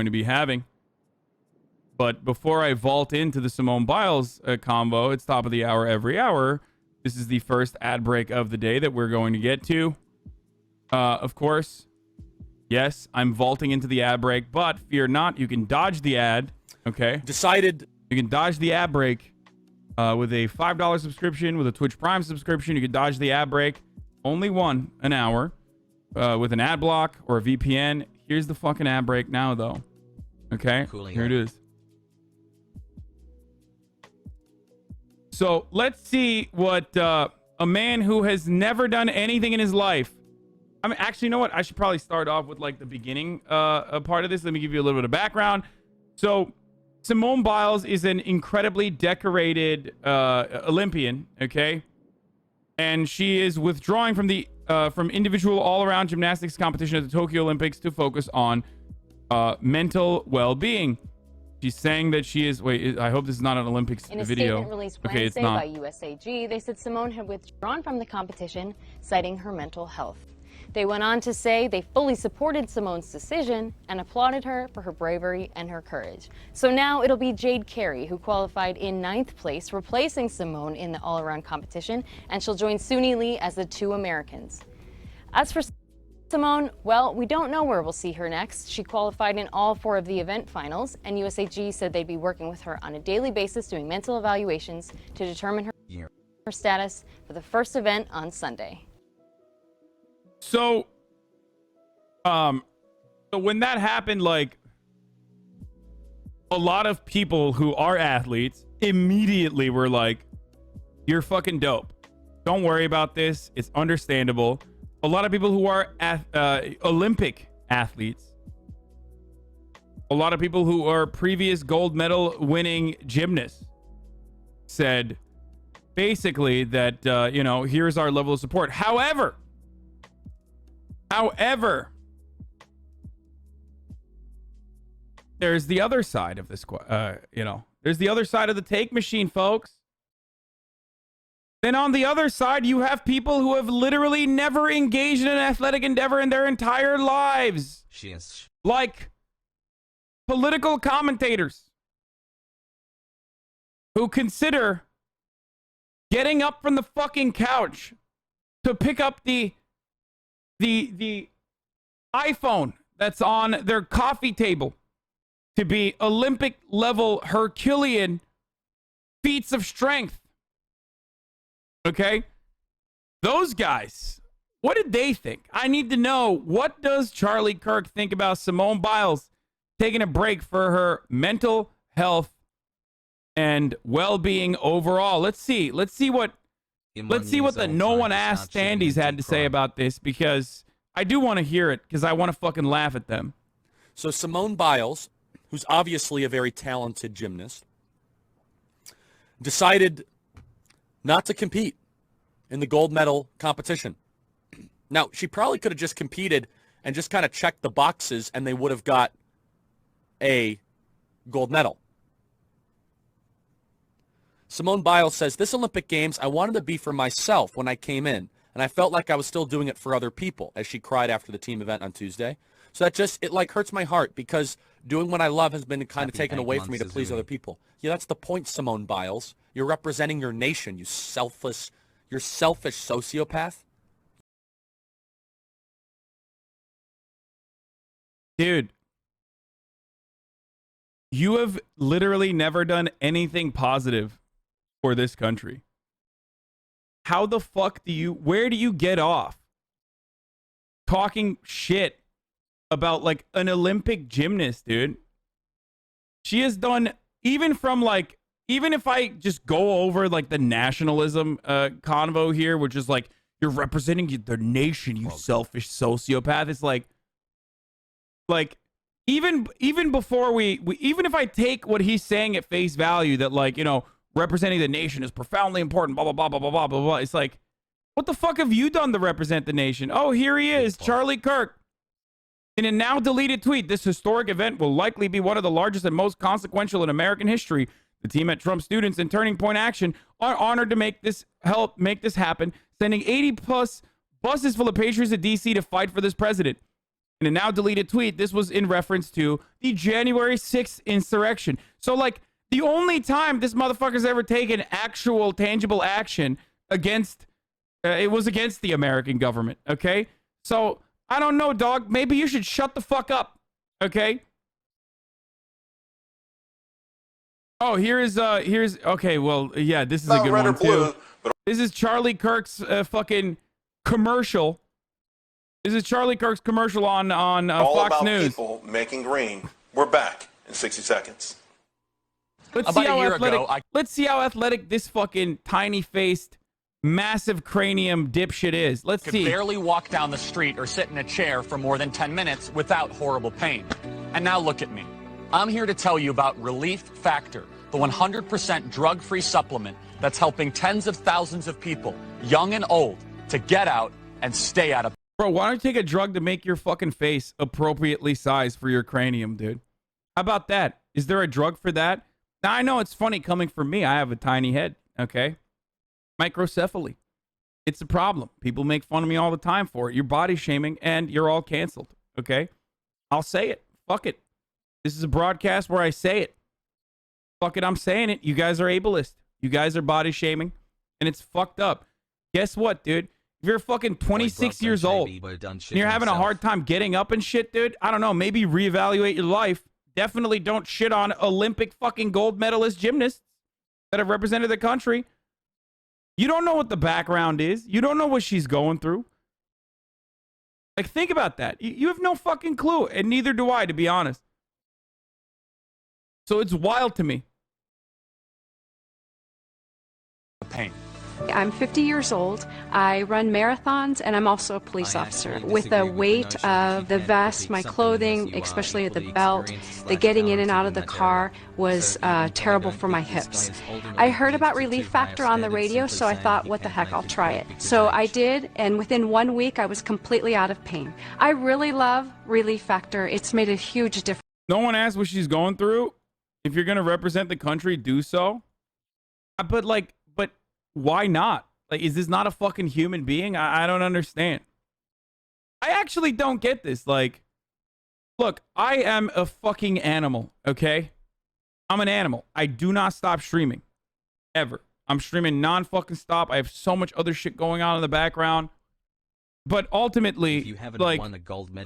going to be having. But before I vault into the Simone Biles combo, it's top of the hour every hour. This is the first ad break of the day that we're going to get to. Of course, yes, I'm vaulting into the ad break, but fear not, you can dodge the ad. Okay. Decided. You can dodge the ad break with a $5 subscription, with a Twitch Prime subscription. You can dodge the ad break. Only one an hour with an ad block or a VPN. Here's the fucking ad break now, though. Okay. Here it is. So let's see what a man who has never done anything in his life. I mean, actually, you know what? I should probably start off with like the beginning part of this. Let me give you a little bit of background. So Simone Biles is an incredibly decorated Olympian, okay? And she is withdrawing from the from individual all-around gymnastics competition at the Tokyo Olympics to focus on mental well-being. She's saying that she is... Wait, I hope this is not an Olympics video. In a statement released Wednesday it's not. by USAG, they said Simone had withdrawn from the competition, citing her mental health. They went on to say they fully supported Simone's decision and applauded her for her bravery and her courage. So now it'll be Kerri who qualified in 9th place, replacing Simone in the all-around competition, and she'll join Suni Lee as the 2 Americans. As for Simone, well, we don't know where we'll see her next. She qualified in all 4 of the event finals, and USAG said they'd be working with her on a daily basis doing mental evaluations to determine her status for the first event on Sunday. So, so when that happened, like, a lot of people who are athletes immediately were like, you're fucking dope. Don't worry about this. It's understandable. A lot of people who are Olympic athletes, a lot of people who are previous gold medal winning gymnasts said basically that, you know, here's our level of support. However, there's the other side of this, you know, there's the other side of the take machine, folks. Then on the other side, you have people who have literally never engaged in an athletic endeavor in their entire lives. Like political commentators who consider getting up from the fucking couch to pick up the iPhone that's on their coffee table to be Olympic level Herculean feats of strength. Okay? Those guys, what did they think? I need to know, what does Charlie Kirk think about Simone Biles taking a break for her mental health and well-being overall? Let's see what the no one asked standees had to say about this, because I do want to hear it, because I want to fucking laugh at them. So Simone Biles, who's obviously a very talented gymnast, decided not to compete in the gold medal competition. Now, she probably could have just competed and just kind of checked the boxes and they would have got a gold medal. Simone Biles says, this Olympic Games, I wanted to be for myself when I came in, and I felt like I was still doing it for other people, as she cried after the team event on Tuesday. So that just, it like hurts my heart, because doing what I love has been kind of taken away from me to please other people. Yeah, that's the point, Simone Biles. You're representing your nation, you selfish sociopath. Dude, you have literally never done anything positive for this country. How the fuck where do you get off talking shit about like an Olympic gymnast, dude? She has done, even if I just go over like the nationalism convo here, which is like, you're representing the nation, you selfish sociopath. It's like even before even if I take what he's saying at face value, that like, you know, representing the nation is profoundly important, blah, blah, blah, blah, blah, blah, blah, blah. It's like, what the fuck have you done to represent the nation? Oh, here he is, Charlie Kirk. In a now deleted tweet, this historic event will likely be one of the largest and most consequential in American history. The team at Trump Students and Turning Point Action are honored to help make this happen, sending 80+ buses full of patriots to D.C. to fight for this president. In a now deleted tweet, this was in reference to the January 6th insurrection. So, like, the only time this motherfucker's ever taken actual tangible action against, it was against the American government, okay? So, I don't know, dog. Maybe you should shut the fuck up, okay? Oh, here's, okay, well, yeah, this is a good one, too. This is Charlie Kirk's fucking commercial. This is Charlie Kirk's commercial on Fox News. People making green. We're back in 60 seconds. Let's see how athletic this fucking tiny-faced, massive cranium dipshit is. Let's see. Could barely walk down the street or sit in a chair for more than 10 minutes without horrible pain. And now look at me. I'm here to tell you about Relief Factor, the 100% drug-free supplement that's helping tens of thousands of people, young and old, to get out and stay out of. Bro, why don't you take a drug to make your fucking face appropriately sized for your cranium, dude? How about that? Is there a drug for that? Now, I know it's funny coming from me. I have a tiny head, okay? Microcephaly. It's a problem. People make fun of me all the time for it. You're body shaming, and you're all canceled, okay? I'll say it. Fuck it. This is a broadcast where I say it. Fuck it, I'm saying it. You guys are ableist. You guys are body shaming, and it's fucked up. Guess what, dude? If you're fucking 26 years old and you're having a hard time getting up and shit, dude, I don't know, maybe reevaluate your life. Definitely don't shit on Olympic fucking gold medalist gymnasts that have represented the country. You don't know what the background is. You don't know what she's going through. Like, think about that. You have no fucking clue, and neither do I, to be honest. So it's wild to me. Pain. I'm 50 years old. I run marathons, and I'm also a police officer. With the weight of the vest, my clothing, especially the belt, the getting in and out of the car was terrible for my hips. I heard about Relief Factor on the radio, so I thought, what the heck, I'll try it. So I did, and within 1 week, I was completely out of pain. I really love Relief Factor. It's made a huge difference. No one asked what she's going through. If you're going to represent the country, do so. But why not? Like, is this not a fucking human being? I don't understand. I actually don't get this. Like, look, I am a fucking animal, okay? I'm an animal. I do not stop streaming. Ever. I'm streaming non-fucking stop. I have so much other shit going on in the background. But ultimately, like,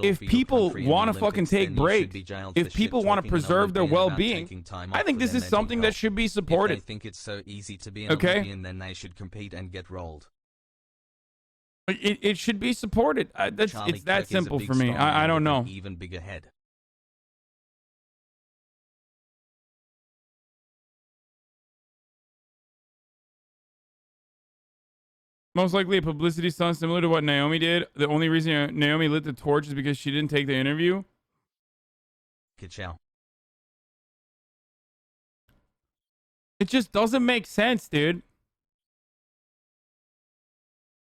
if people want to fucking take breaks, if people want to preserve their well-being, I think this is something that should be supported. If they think it's so easy to be an okay? Olympian, then they should compete and get rolled. It should be supported. It's that simple for me. I don't know. Even bigger head. Most likely a publicity stunt similar to what Naomi did. The only reason Naomi lit the torch is because she didn't take the interview. Ka-chow. It just doesn't make sense, dude.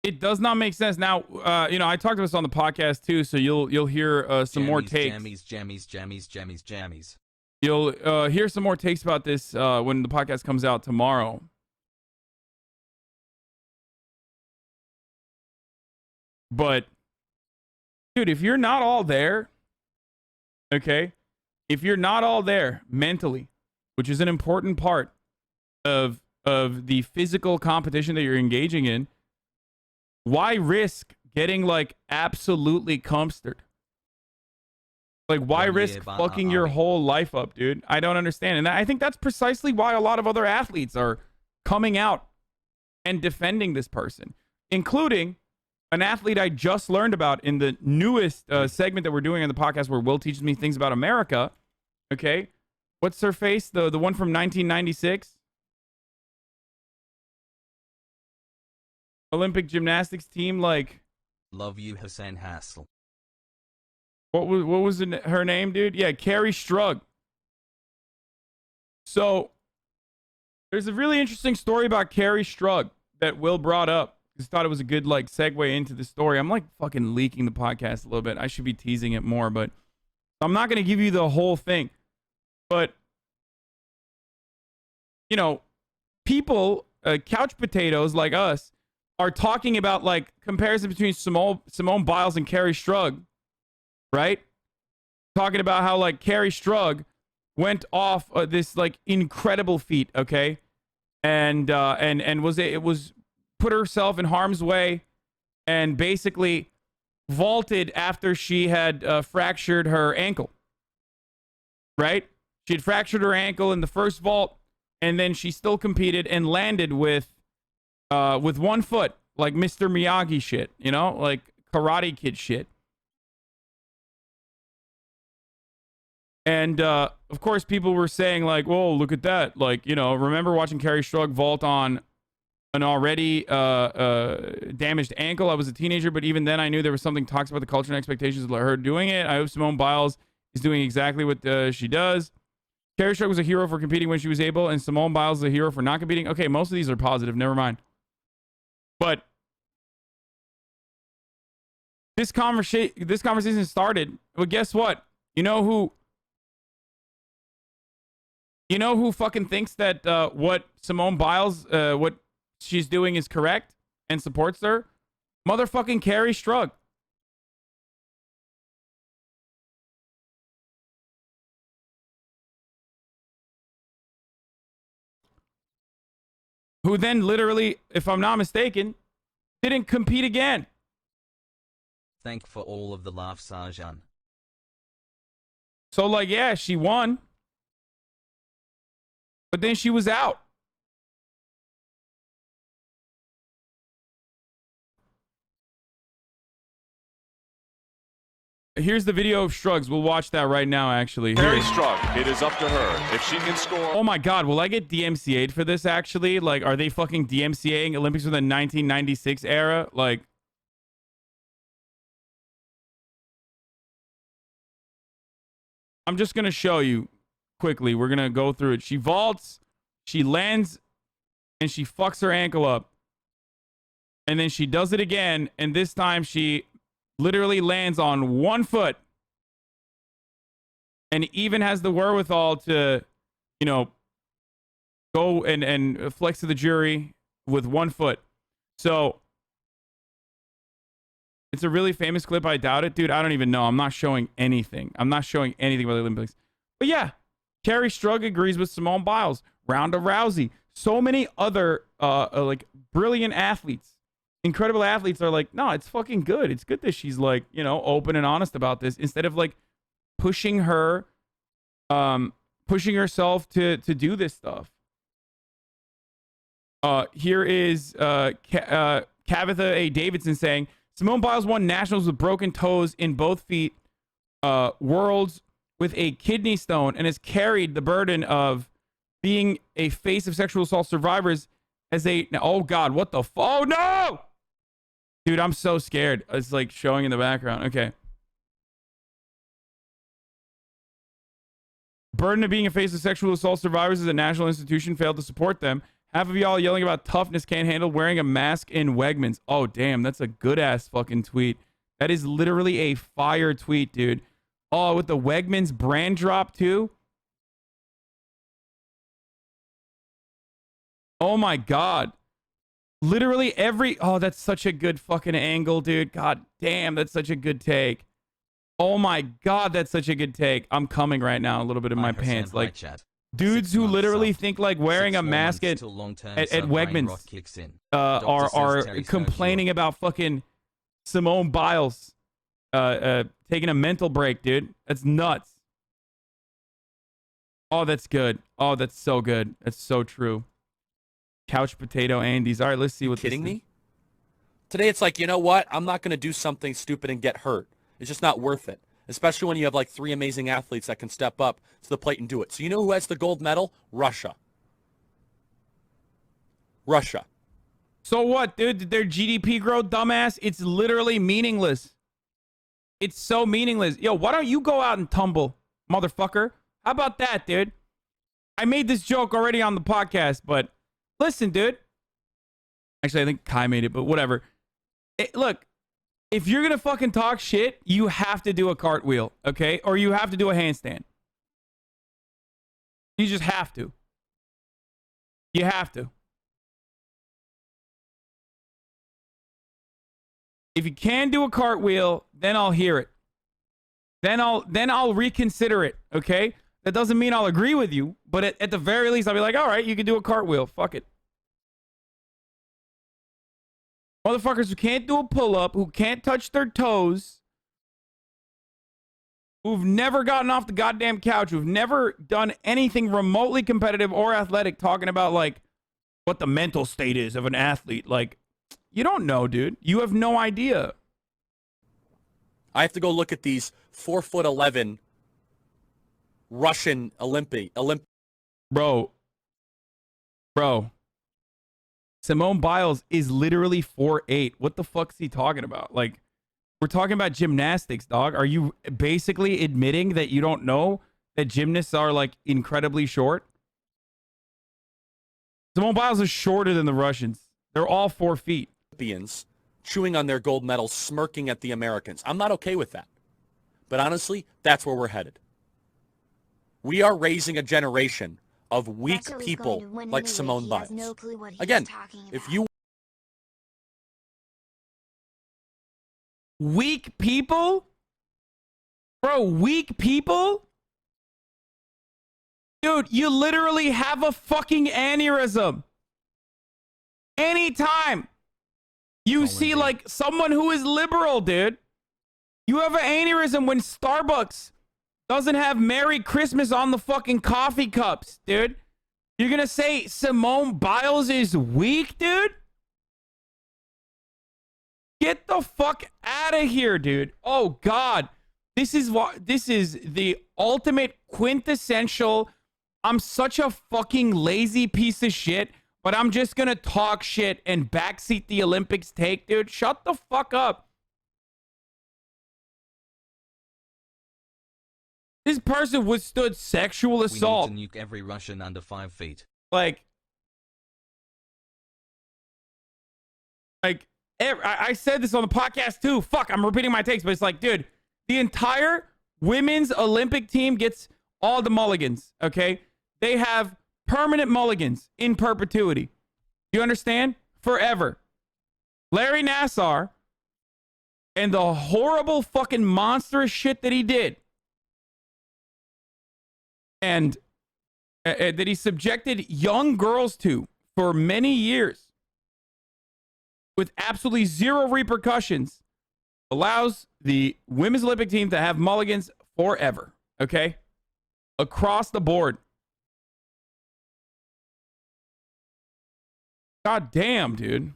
It does not make sense. Now, you know, I talked about this on the podcast too, so you'll hear some more takes. Jammies. You'll hear some more takes about this when the podcast comes out tomorrow. But, dude, if you're not all there, okay, if you're not all there mentally, which is an important part of the physical competition that you're engaging in, why risk getting, like, absolutely comstered? Like, why risk fucking your whole life up, dude? I don't understand. And I think that's precisely why a lot of other athletes are coming out and defending this person, including an athlete I just learned about in the newest segment that we're doing on the podcast where Will teaches me things about America. Okay. What's her face? The one from 1996? Olympic gymnastics team, like... Love you, Hassan Hassel. What was her name, dude? Yeah, Kerri Strug. So, there's a really interesting story about Kerri Strug that Will brought up. Just thought it was a good, like, segue into the story. I'm, like, fucking leaking the podcast a little bit. I should be teasing it more, but I'm not going to give you the whole thing. But, you know, people, couch potatoes like us, are talking about, like, comparison between Simone Biles and Kerri Strug, right? Talking about how like Kerri Strug went off this like incredible feat, okay, and was put herself in harm's way, and basically vaulted after she had fractured her ankle, right? She had fractured her ankle in the first vault, and then she still competed and landed with 1 foot, like Mr. Miyagi shit, you know, like Karate Kid shit. And of course, people were saying like, "Whoa, look at that!" Like, you know, remember watching Kerri Strug vault on an already damaged ankle? I was a teenager, but even then, I knew there was something toxic about the culture and expectations of her doing it. I hope Simone Biles is doing exactly what she does. Kerri Strug was a hero for competing when she was able, and Simone Biles is a hero for not competing. Okay, most of these are positive. Never mind. But this conversation started. Well, guess what? You know who fucking thinks that what Simone Biles, what she's doing is correct and supports her? Motherfucking Kerri Strug. Who then literally, if I'm not mistaken, didn't compete again. Thank for all of the laughs, Arjan. So like, yeah, she won. But then she was out. Here's the video of Strugs. We'll watch that right now, actually. Kerri Strug, it is up to her. If she can score... Oh my god, will I get DMCA'd for this, actually? Like, are they fucking DMCAing Olympics from the 1996 era? Like... I'm just gonna show you quickly. We're gonna go through it. She vaults, she lands, and she fucks her ankle up. And then she does it again, and this time she literally lands on 1 foot. And even has the wherewithal to, you know, go and flex to the jury with 1 foot. So it's a really famous clip. I doubt it. Dude, I don't even know. I'm not showing anything. I'm not showing anything about the Olympics. But yeah, Kerri Strug agrees with Simone Biles. Ronda Rousey. So many other like brilliant athletes. Incredible athletes are like, no, it's fucking good. It's good that she's like, you know, open and honest about this instead of like pushing her, pushing herself to do this stuff. Here is Kavitha A. Davidson saying, Simone Biles won nationals with broken toes in both feet, worlds with a kidney stone, and has carried the burden of being a face of sexual assault survivors as a... Oh, God, what the... Oh, no! Dude, I'm so scared. It's like showing in the background. Okay. Burden of being a face of sexual assault survivors as a national institution failed to support them. Half of y'all yelling about toughness can't handle wearing a mask in Wegmans. Oh, damn. That's a good-ass fucking tweet. That is literally a fire tweet, dude. Oh, with the Wegmans brand drop, too? Oh, my God. Literally every... Oh, that's such a good fucking angle, dude. God damn, that's such a good take. Oh, my God, that's such a good take. I'm coming right now, a little bit in my pants. Like... Dudes who literally think like wearing a mask at Wegmans are complaining about fucking Simone Biles taking a mental break, dude. That's nuts. Oh, that's good. Oh, that's so good. That's so true. Couch potato Andes. All right, let's see what kidding this me? Today it's like, you know what? I'm not going to do something stupid and get hurt. It's just not worth it. Especially when you have like 3 amazing athletes that can step up to the plate and do it. So you know who has the gold medal? Russia. Russia. So what, dude? Did their GDP grow, dumbass? It's literally meaningless. It's so meaningless. Yo, why don't you go out and tumble, motherfucker? How about that, dude? I made this joke already on the podcast, but listen, dude. Actually, I think Kai made it, but whatever. Look. If you're going to fucking talk shit, you have to do a cartwheel, okay? Or you have to do a handstand. You just have to. You have to. If you can do a cartwheel, then I'll hear it. then I'll reconsider it, okay? That doesn't mean I'll agree with you, but at the very least, I'll be like, all right, you can do a cartwheel. Fuck it. Motherfuckers who can't do a pull-up, who can't touch their toes, who've never gotten off the goddamn couch, who've never done anything remotely competitive or athletic, talking about, like, what the mental state is of an athlete. Like, you don't know, dude. You have no idea. I have to go look at these 4'11" Russian Bro. Simone Biles is literally 4'8". What the fuck's he talking about? Like, we're talking about gymnastics, dog. Are you basically admitting that you don't know that gymnasts are, like, incredibly short? Simone Biles is shorter than the Russians. They're all 4 feet. Olympians chewing on their gold medals, smirking at the Americans. I'm not okay with that. But honestly, that's where we're headed. We are raising a generation of weak people like Simone Biles. Again, if you... Weak people? Bro, weak people? Dude, you literally have a fucking aneurysm. Anytime you see, like, someone who is liberal, dude, you have an aneurysm when Starbucks doesn't have Merry Christmas on the fucking coffee cups, dude. You're gonna say Simone Biles is weak, dude? Get the fuck out of here, dude. Oh, God. This is the ultimate quintessential... I'm such a fucking lazy piece of shit, but I'm just gonna talk shit and backseat the Olympics take, dude. Shut the fuck up. This person withstood sexual assault. We need to nuke every Russian under 5 feet. Like, I said this on the podcast too. Fuck, I'm repeating my takes, but it's like, dude, the entire women's Olympic team gets all the mulligans, okay? They have permanent mulligans in perpetuity. You understand? Forever. Larry Nassar and the horrible fucking monstrous shit that he did, and that he subjected young girls to for many years with absolutely zero repercussions, allows the women's Olympic team to have mulligans forever, okay? Across the board. God damn, dude.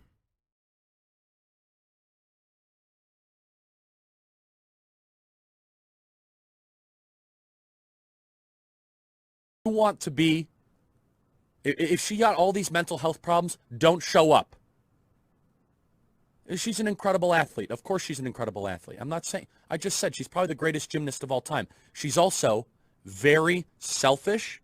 You want to be... If she got all these mental health problems, don't show up. She's an incredible athlete. Of course she's an incredible athlete. I'm not saying... I just said she's probably the greatest gymnast of all time. She's also very selfish.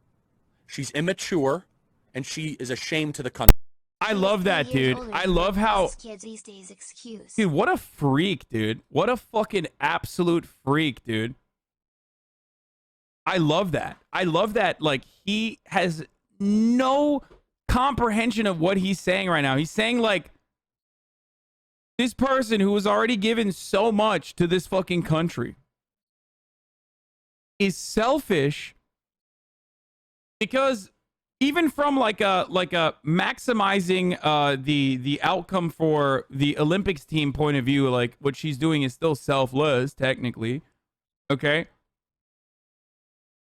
She's immature. And she is a shame to the country. I love that, dude. I love how... Dude, what a freak, dude. What a fucking absolute freak, dude. I love that. I love that, like, he has no comprehension of what he's saying right now. He's saying, like, this person who has already given so much to this fucking country is selfish because even from like a maximizing the outcome for the Olympics team point of view, like, what she's doing is still selfless technically, okay?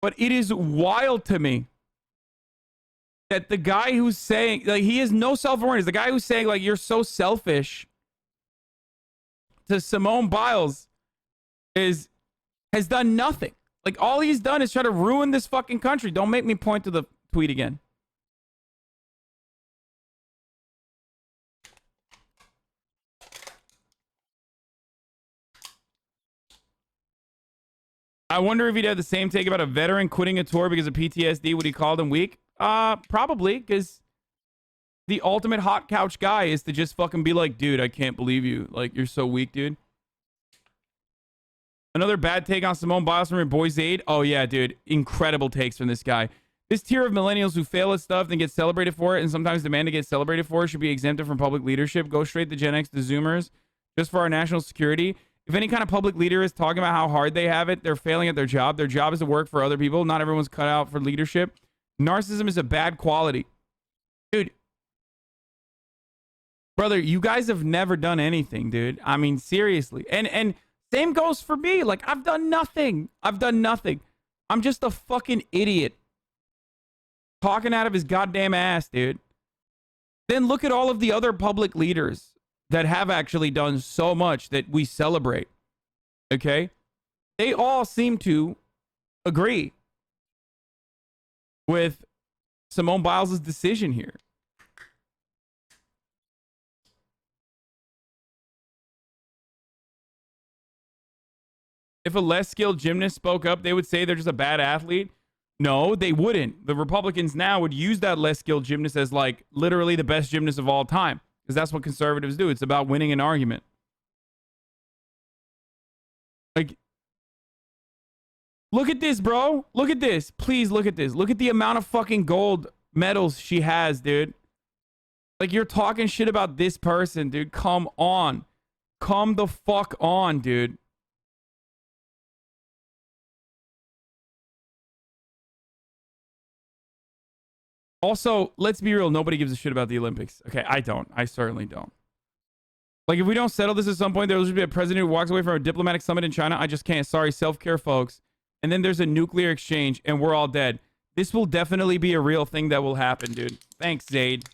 But it is wild to me that the guy who's saying, like, he has no self-awareness, the guy who's saying, like, you're so selfish to Simone Biles has done nothing. Like, all he's done is try to ruin this fucking country. Don't make me point to the tweet again. I wonder if he'd have the same take about a veteran quitting a tour because of PTSD. Would he call him weak? Probably, because the ultimate hot couch guy is to just fucking be like, dude, I can't believe you. Like, you're so weak, dude. Another bad take on Simone Biles from your boy Zaid. Oh, yeah, dude. Incredible takes from this guy. This tier of millennials who fail at stuff and get celebrated for it and sometimes demand to get celebrated for it should be exempted from public leadership. Go straight to Gen X, the Zoomers, just for our national security. If any kind of public leader is talking about how hard they have it, they're failing at their job. Their job is to work for other people. Not everyone's cut out for leadership. Narcissism is a bad quality. Dude. Brother, you guys have never done anything, dude. I mean, seriously. And same goes for me. Like, I've done nothing. I've done nothing. I'm just a fucking idiot. Talking out of his goddamn ass, dude. Then look at all of the other public leaders that have actually done so much that we celebrate. Okay? They all seem to agree with Simone Biles' decision here. If a less skilled gymnast spoke up, they would say they're just a bad athlete. No, they wouldn't. The Republicans now would use that less skilled gymnast as like literally the best gymnast of all time. Because that's what conservatives do. It's about winning an argument. Like, look at this, bro. Look at this. Please look at this. Look at the amount of fucking gold medals she has, dude. Like, you're talking shit about this person, dude. Come on. Come the fuck on, dude. Also, let's be real. Nobody gives a shit about the Olympics. Okay, I don't. I certainly don't. Like, if we don't settle this at some point, there'll just be a president who walks away from a diplomatic summit in China. I just can't. Sorry, self-care, folks. And then there's a nuclear exchange, and we're all dead. This will definitely be a real thing that will happen, dude. Thanks, Zaid.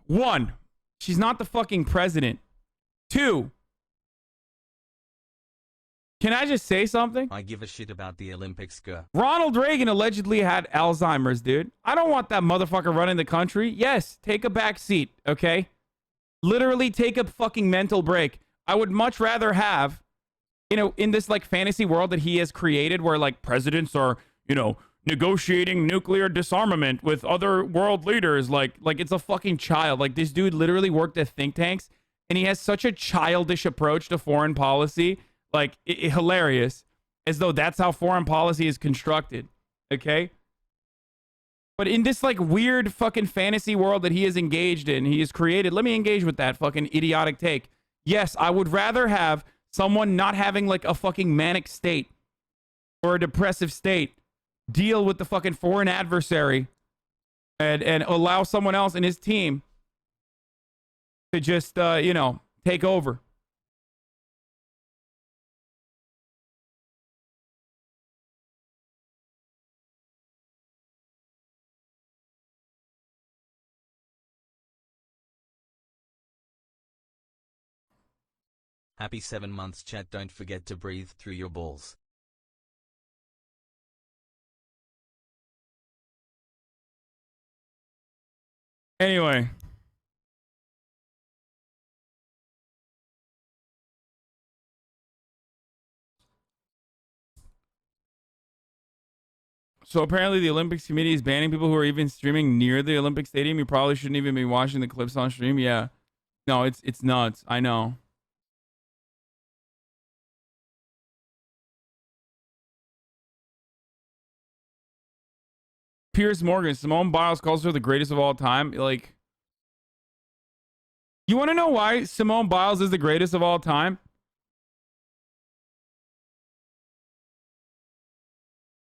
One, she's not the fucking president. Two, can I just say something? I give a shit about the Olympics, girl. Ronald Reagan allegedly had Alzheimer's, dude. I don't want that motherfucker running the country. Yes, take a back seat, okay? Literally take a fucking mental break. I would much rather have, you know, in this like fantasy world that he has created where like presidents are, you know, negotiating nuclear disarmament with other world leaders. Like it's a fucking child. Like, this dude literally worked at think tanks and he has such a childish approach to foreign policy. Like, hilarious, as though that's how foreign policy is constructed, okay? But in this, like, weird fucking fantasy world that he is engaged in, he has created, let me engage with that fucking idiotic take. Yes, I would rather have someone not having, like, a fucking manic state or a depressive state deal with the fucking foreign adversary and allow someone else in his team to just, you know, take over. Happy 7 months, chat. Don't forget to breathe through your balls. Anyway. So apparently the Olympics committee is banning people who are even streaming near the Olympic Stadium. You probably shouldn't even be watching the clips on stream. Yeah. No, it's nuts. I know. Piers Morgan, Simone Biles calls her the greatest of all time. Like, you want to know why Simone Biles is the greatest of all time?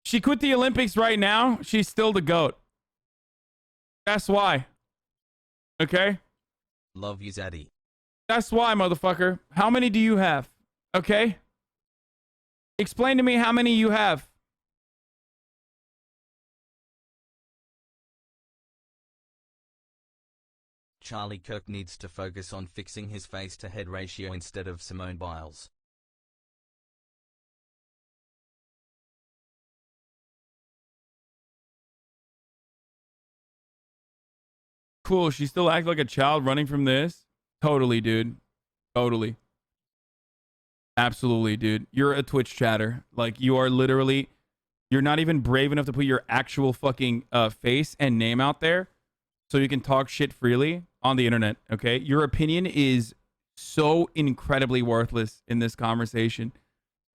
She quit the Olympics right now. She's still the GOAT. That's why. Okay? Love you, Zaddy. That's why, motherfucker. How many do you have? Okay? Explain to me how many you have. Charlie Kirk needs to focus on fixing his face-to-head ratio instead of Simone Biles. Cool. She still acts like a child running from this? Totally, dude. Totally. Absolutely, dude. You're a Twitch chatter. Like, you are literally... You're not even brave enough to put your actual fucking face and name out there so you can talk shit freely on the internet, okay? Your opinion is so incredibly worthless in this conversation,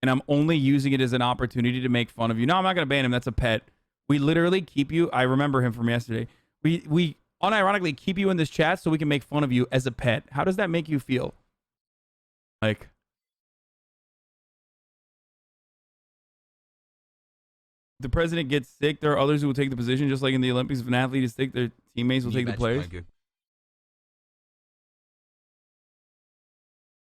and I'm only using it as an opportunity to make fun of you. No, I'm not going to ban him. That's a pet. We literally keep you... I remember him from yesterday. We unironically keep you in this chat so we can make fun of you as a pet. How does that make you feel? Like, the president gets sick, there are others who will take the position, just like in the Olympics. If an athlete is sick, their teammates will take the place.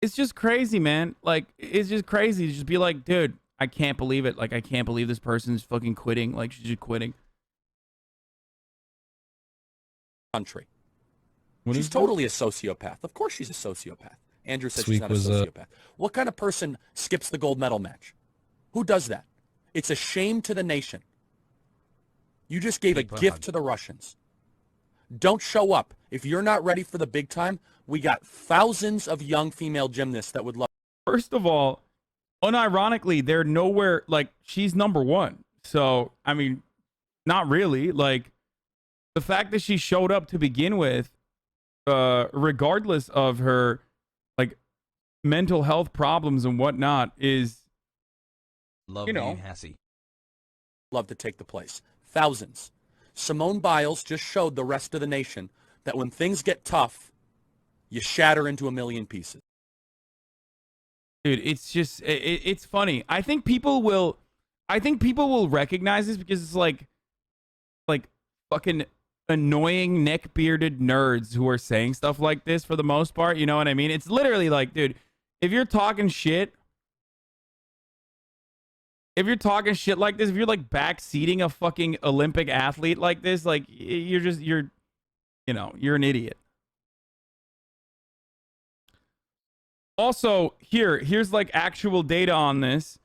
It's just crazy, man. Like, it's just crazy to just be like, dude, I can't believe it. Like, I can't believe this person's fucking quitting. Like, she's just quitting. Country. She's totally a sociopath. Of course she's a sociopath. Andrew said she's not a sociopath. What kind of person skips the gold medal match? Who does that? It's a shame to the nation. You just gave a gift to the Russians. Don't show up. If you're not ready for the big time, we got thousands of young female gymnasts that would love. First of all, unironically, they're nowhere, like, she's number one. So, I mean, not really. Like, the fact that she showed up to begin with, regardless of her, like, mental health problems and whatnot, is, love you know, Hassie. Love to take the place. Thousands. Simone Biles just showed the rest of the nation that when things get tough, you shatter into a million pieces. Dude, it's just, it's funny. I think people will recognize this because it's like fucking annoying neck-bearded nerds who are saying stuff like this for the most part. You know what I mean? It's literally like, dude, if you're talking shit like this, if you're like backseating a fucking Olympic athlete like this, like, you're an idiot. Also, here's like actual data on this.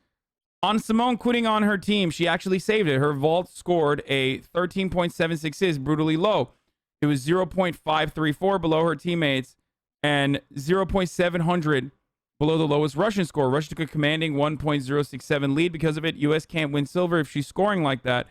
On Simone quitting on her team, she actually saved it. Her vault scored a 13.76, is brutally low. It was 0.534 below her teammates and 0.700 below the lowest Russian score. Russia took a commanding 1.067 lead. Because of it, U.S. can't win silver if she's scoring like that.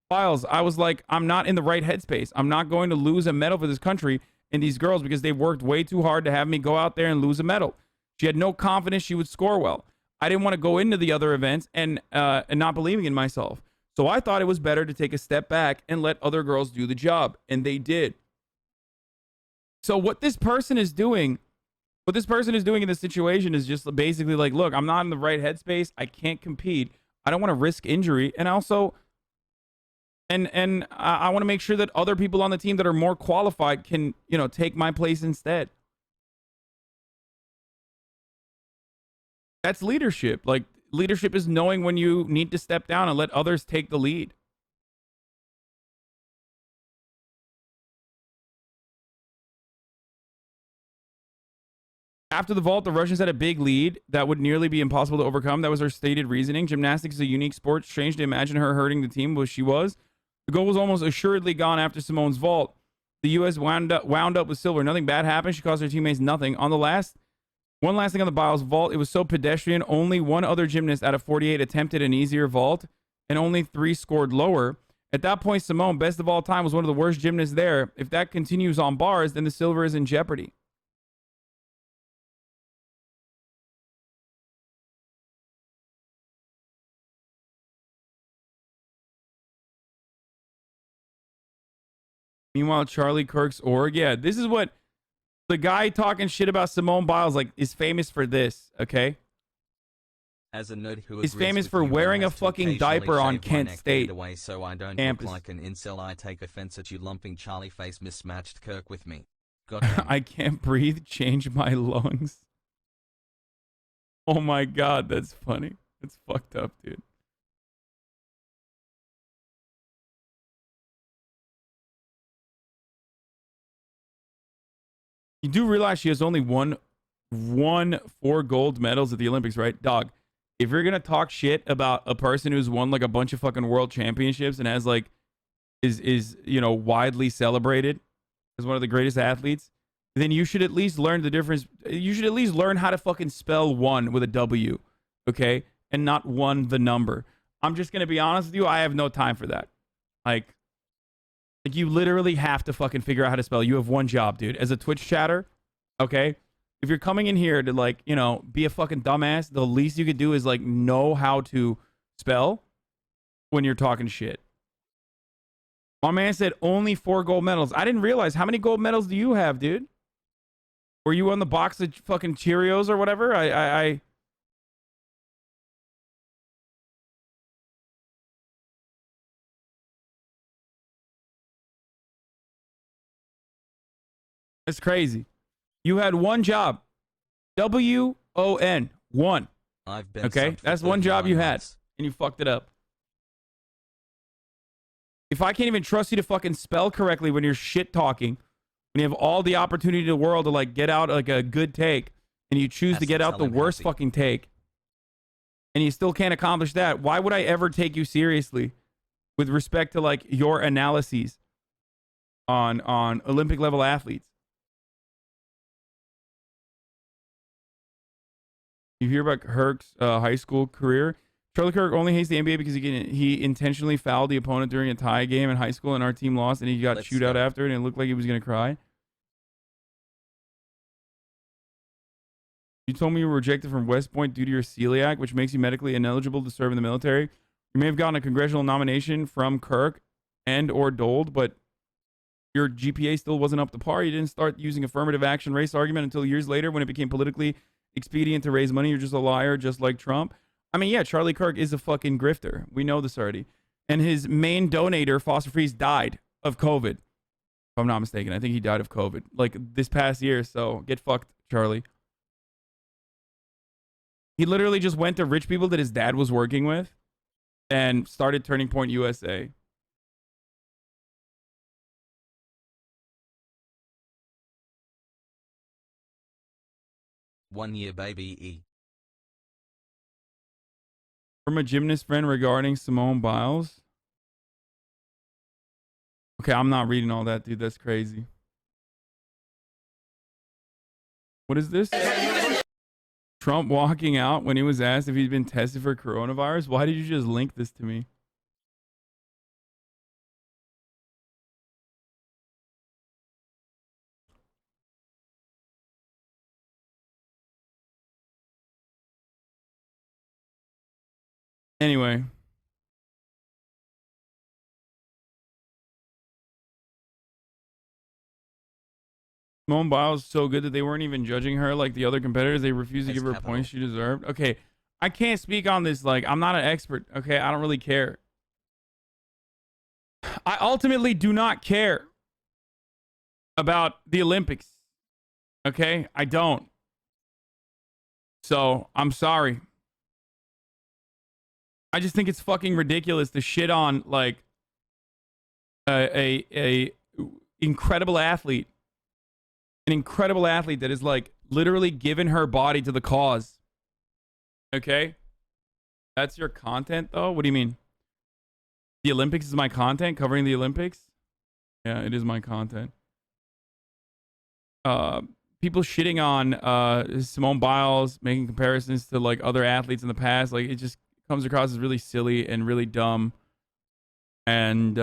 Biles, I was like, I'm not in the right headspace. I'm not going to lose a medal for this country and these girls because they worked way too hard to have me go out there and lose a medal. She had no confidence she would score well. I didn't want to go into the other events and not believing in myself. So I thought it was better to take a step back and let other girls do the job. And they did. So what this person is doing in this situation is just basically like, look, I'm not in the right headspace. I can't compete. I don't want to risk injury. And also, and I want to make sure that other people on the team that are more qualified can, take my place instead. That's leadership. Like, leadership is knowing when you need to step down and let others take the lead. After the vault, the Russians had a big lead that would nearly be impossible to overcome. That was her stated reasoning. Gymnastics is a unique sport. Strange to imagine her hurting the team, but she was. The goal was almost assuredly gone after Simone's vault. The U.S. wound up with silver. Nothing bad happened. She cost her teammates nothing. One last thing on the Biles vault. It was so pedestrian. Only one other gymnast out of 48 attempted an easier vault, and only 3 scored lower. At that point, Simone, best of all time, was one of the worst gymnasts there. If that continues on bars, then the silver is in jeopardy. Meanwhile, Charlie Kirk's org. Yeah, this is what the guy talking shit about Simone Biles is famous for this, okay? As a nerd who is famous for wearing a fucking diaper on Kent State away so I don't campus. Look like an incel. I take offense at you lumping Charlie face mismatched Kirk with me. I can't breathe. Change my lungs. Oh my god, that's funny. It's fucked up, dude. You do realize she has only won 4 gold medals at the Olympics, right? Dog, if you're going to talk shit about a person who's won like a bunch of fucking world championships and has like, is widely celebrated as one of the greatest athletes, then you should at least learn the difference. You should at least learn how to fucking spell one with a W, okay? And not one, the number. I'm just going to be honest with you. I have no time for that. Like, you literally have to fucking figure out how to spell. You have one job, dude. As a Twitch chatter, okay? If you're coming in here to, be a fucking dumbass, the least you could do is, know how to spell when you're talking shit. My man said only 4 gold medals. I didn't realize. How many gold medals do you have, dude? Were you on the box of fucking Cheerios or whatever? It's crazy. You had one job. WON. One. I've been Okay? That's one job you had. And you fucked it up. If I can't even trust you to fucking spell correctly when you're shit talking, when you have all the opportunity in the world to like get out like a good take, and you choose to get out the worst fucking take, and you still can't accomplish that, why would I ever take you seriously with respect to like your analyses on Olympic level athletes? You hear about Kirk's high school career? Charlie Kirk only hates the NBA because he intentionally fouled the opponent during a tie game in high school, and our team lost, and he got shootout after it, and it looked like he was going to cry. You told me you were rejected from West Point due to your celiac, which makes you medically ineligible to serve in the military. You may have gotten a congressional nomination from Kirk and or Dold, but your GPA still wasn't up to par. You didn't start using affirmative action race argument until years later when it became politically expedient to raise money. You're just a liar, just like Trump. I mean, yeah, Charlie Kirk is a fucking grifter. We know this already. And his main donator, Foster Freeze, died of COVID. If I'm not mistaken. I think he died of COVID. Like, this past year, so get fucked, Charlie. He literally just went to rich people that his dad was working with and started Turning Point USA. One year, baby. E. From a gymnast friend regarding Simone Biles. Okay, I'm not reading all that, dude. That's crazy. What is this? Trump walking out when he was asked if he'd been tested for coronavirus. Why did you just link this to me? Anyway. Simone Biles is so good that they weren't even judging her like the other competitors. They refused to give her points she deserved. Okay, I can't speak on this. Like, I'm not an expert. Okay, I don't really care. I ultimately do not care about the Olympics. Okay, I don't. So, I'm sorry. I just think it's fucking ridiculous to shit on like a incredible athlete. An incredible athlete that is like literally given her body to the cause. Okay? That's your content though? What do you mean? The Olympics is my content? Covering the Olympics? Yeah, it is my content. People shitting on Simone Biles, making comparisons to like other athletes in the past, like it just comes across as really silly and really dumb. And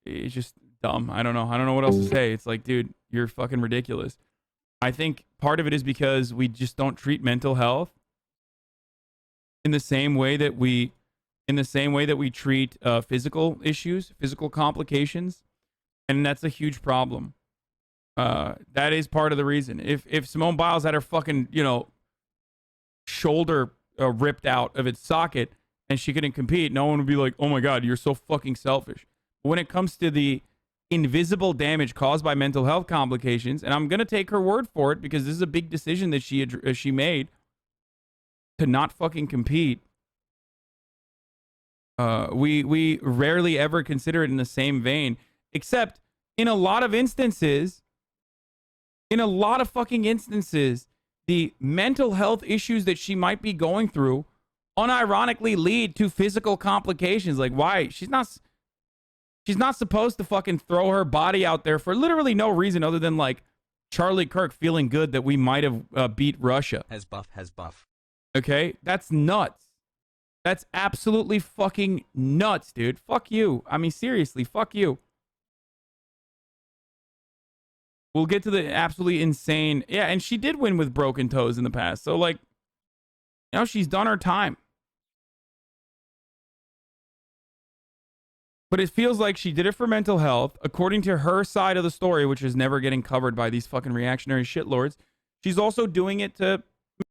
it's just dumb. I don't know what else to say. It's like, dude, you're fucking ridiculous. I think part of it is because we just don't treat mental health in the same way that we treat physical issues, physical complications, and that's a huge problem. That is part of the reason. If Simone Biles had her fucking, shoulder ripped out of its socket and she couldn't compete, no one would be like, "Oh my God, you're so fucking selfish." But when it comes to the invisible damage caused by mental health complications, and I'm gonna take her word for it because this is a big decision that she made to not fucking compete. We rarely ever consider it in the same vein, except in a lot of instances, the mental health issues that she might be going through unironically lead to physical complications. Like, why? She's not supposed to fucking throw her body out there for literally no reason other than like Charlie Kirk feeling good that we might have beat Russia. Has buff. Okay? That's nuts. That's absolutely fucking nuts, dude. Fuck you. I mean, seriously, fuck you. We'll get to the absolutely insane. Yeah, and she did win with broken toes in the past. So, like, she's done her time. But it feels like she did it for mental health. According to her side of the story, which is never getting covered by these fucking reactionary shitlords, she's also doing it to